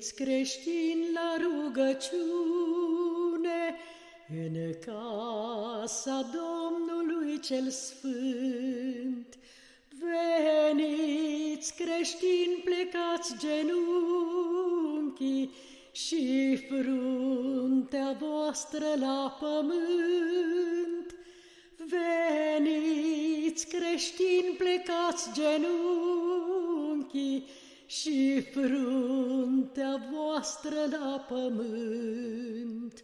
Veniți creștini la rugăciune în casa Domnului cel Sfânt. Veniți creștini, plecați genunchii și fruntea voastră la pământ. Veniți creștini, plecați genunchii și fruntea voastră la pământ.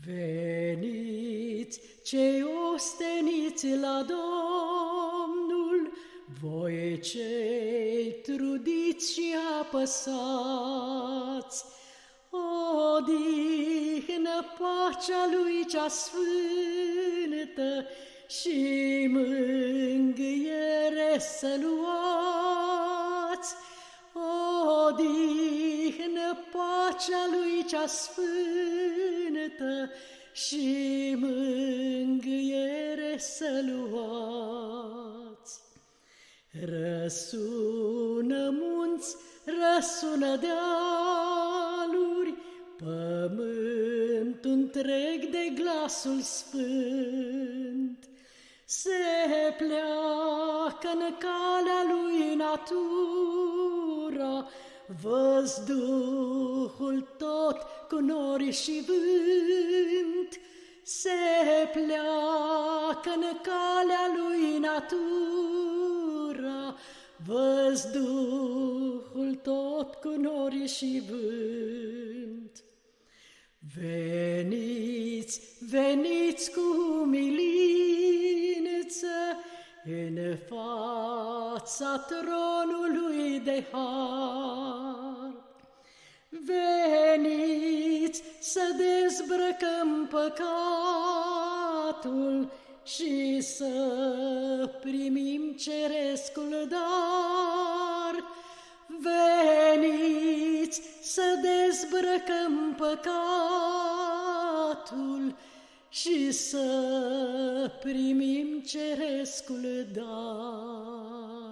Veniți cei osteniți la Domnul, voi cei trudiți și apăsați, odihnă, pacea lui cea sfântă și mângâiere să luați. Odihnă, pacea lui cea sfântă și mângâiere să luați. Răsună munți, răsună dealuri, pământul întreg de glasul sfânt. Se pleacă în calea lui natura, văzduhul tot cu nori și vânt. Se pleacă în calea lui natura, văzduhul tot cu nori și vânt. Veniți, veniți cu umilință în fața tronului de har. Veniți să dezbrăcăm păcatul și să primim cerescul dar. Veniți să dezbrăcăm păcatul și să primim cerescul dar.